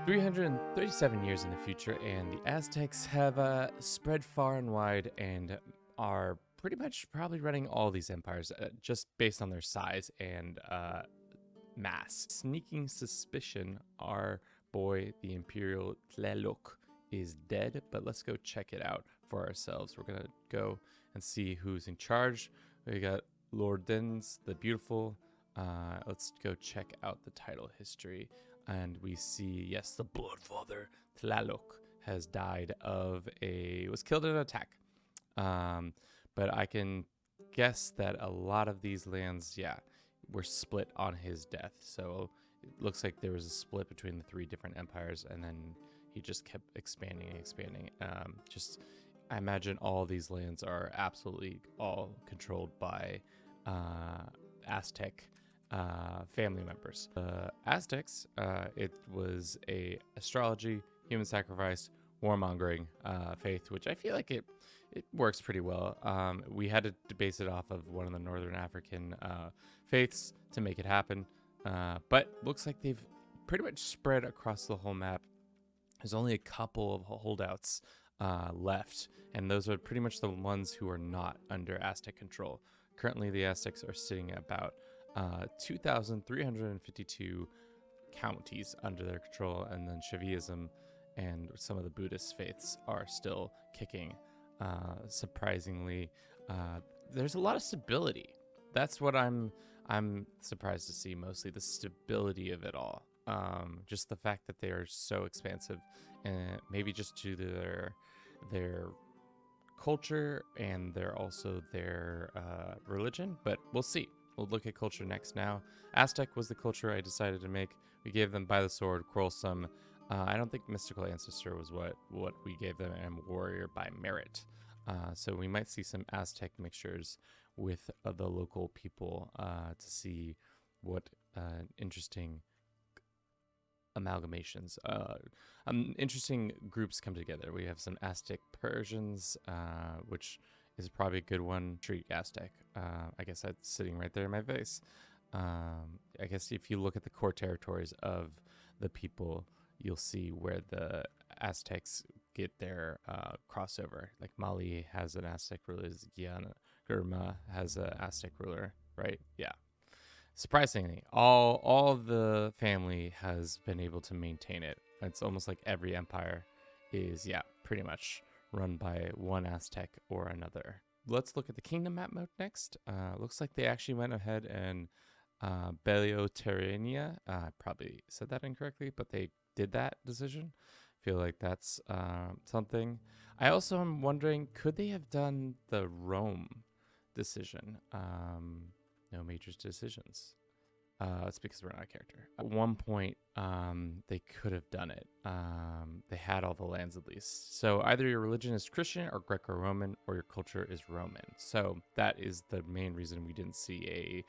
337 years in the future, and the Aztecs have spread far and wide and are pretty much probably running all these empires just based on their size and mass. Sneaking suspicion our boy, the Imperial Tlaloc, is dead, but let's go check it out for ourselves. We're going to go and see who's in charge. We got Lord Dens, the Beautiful. Let's go check out the title history. And we see, yes, the Bloodfather Tlaloc has died was killed in an attack. But I can guess that a lot of these lands, were split on his death. So it looks like there was a split between the three different empires, and then he just kept expanding and expanding. I imagine all these lands are absolutely all controlled by Aztec family members. The Aztecs, it was a astrology, human sacrifice, warmongering faith, which I feel like it works pretty well. We had to base it off of one of the Northern African faiths to make it happen, but looks like they've pretty much spread across the whole map. There's only a couple of holdouts left, and those are pretty much the ones who are not under Aztec control. Currently, the Aztecs are sitting at about 2,352 counties under their control, and then Shivaism and some of the Buddhist faiths are still kicking. Surprisingly, there's a lot of stability. That's what I'm surprised to see, mostly the stability of it all. Just the fact that they are so expansive, and maybe just due to their culture and their religion, but we'll see. We'll look at culture next now. Aztec was the culture I decided to make. We gave them by the sword, quarrelsome. I don't think mystical ancestor was what we gave them, and warrior by merit. So we might see some Aztec mixtures with the local people to see what interesting amalgamations, interesting groups come together. We have some Aztec Persians, which is probably a good one. Treat Aztec. I guess that's sitting right there in my face. I guess if you look at the core territories of the people, you'll see where the Aztecs get their crossover. Like Mali has an Aztec ruler, Guyana, Gurma has an Aztec ruler, right? Yeah. Surprisingly, all the family has been able to maintain it. It's almost like every empire is, pretty much run by one Aztec or another. Let's look at the kingdom map mode next. Looks like they actually went ahead and Belioterrania, I probably said that incorrectly, but they did that decision. Feel like that's something. I also am wondering, could they have done the Rome decision? No major decisions. It's because we're not a character. At one point, they could have done it. They had all the lands at least. So either your religion is Christian or Greco-Roman, or your culture is Roman. So that is the main reason we didn't see a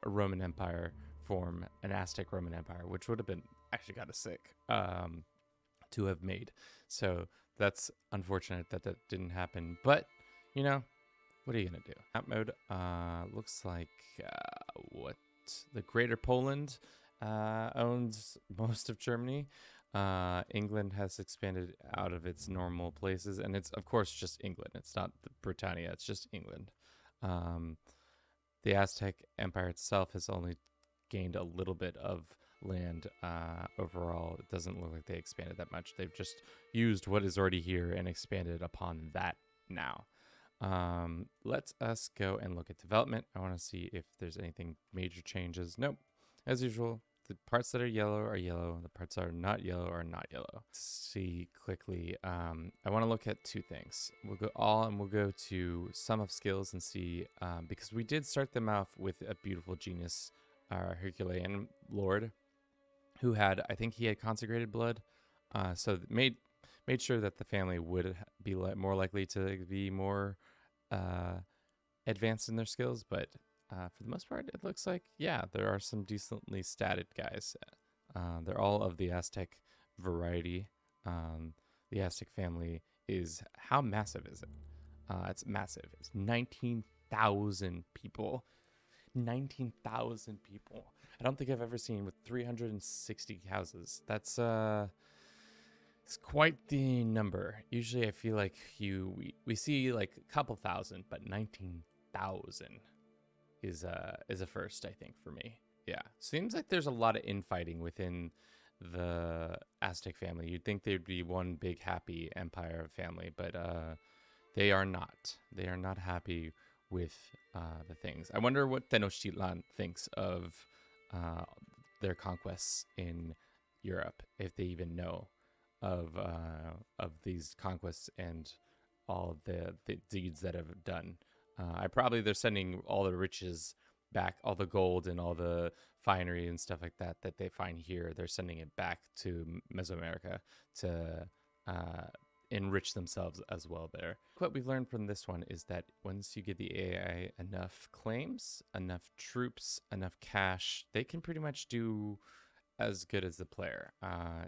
Roman Empire form, an Aztec Roman Empire, which would have been actually kind of sick to have made. So that's unfortunate that didn't happen. But, what are you going to do? Map mode looks like the Greater Poland owns most of Germany. England has expanded out of its normal places, and it's, of course, just England. It's not Britannia, it's just England. The Aztec Empire itself has only gained a little bit of land overall. It doesn't look like they expanded that much. They've just used what is already here and expanded upon that now. Let's us go and look at development. I want to see if there's anything major changes. Nope. As usual, the parts that are yellow. The parts that are not yellow are not yellow. Let's see quickly. I want to look at two things. We'll go we'll go to sum of skills and see, because we did start them off with a beautiful genius, Herculean lord, who had, I think he had consecrated blood. So made sure that the family would be more likely to be more advanced in their skills, but for the most part, it looks like, there are some decently statted guys. They're all of the Aztec variety. The Aztec family is, how massive is it? It's massive. It's 19,000 people. 19,000 people. I don't think I've ever seen with 360 houses. That's it's quite the number. Usually I feel like we see like a couple thousand, but 19,000 is a first, I think, for me. Yeah. Seems like there's a lot of infighting within the Aztec family. You'd think they'd be one big happy empire family, but they are not. They are not happy with the things. I wonder what Tenochtitlan thinks of uh, their conquests in Europe, if they even know of these conquests and all the deeds that have done. They're sending all the riches back, all the gold and all the finery and stuff like that that they find here. They're sending it back to Mesoamerica to enrich themselves as well there. What we've learned from this one is that once you give the AI enough claims, enough troops, enough cash, they can pretty much do as good as the player.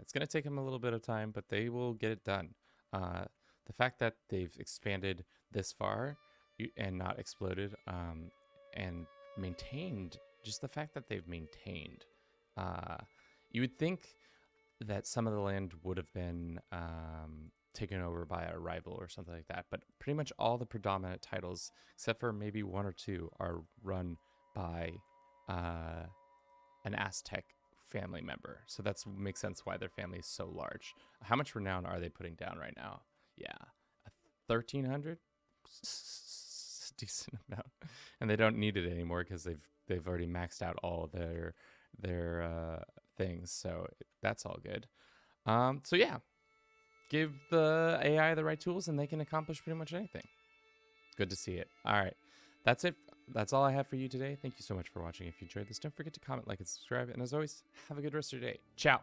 It's going to take them a little bit of time, but they will get it done. The fact that they've expanded this far and not exploded, and maintained, just the fact that they've maintained, you would think that some of the land would have been taken over by a rival or something like that, but pretty much all the predominant titles, except for maybe one or two, are run by an Aztec family member. So that makes sense why their family is so large. How much renown are they putting down right now? Yeah, 1,300. Decent amount, and they don't need it anymore because they've already maxed out all their things. So that's all good. So yeah, give the AI the right tools, and they can accomplish pretty much anything. Good to see it. All right, that's it. That's all I have for you today. Thank you so much for watching. If you enjoyed this, don't forget to comment, like, and subscribe. And as always, have a good rest of your day. Ciao.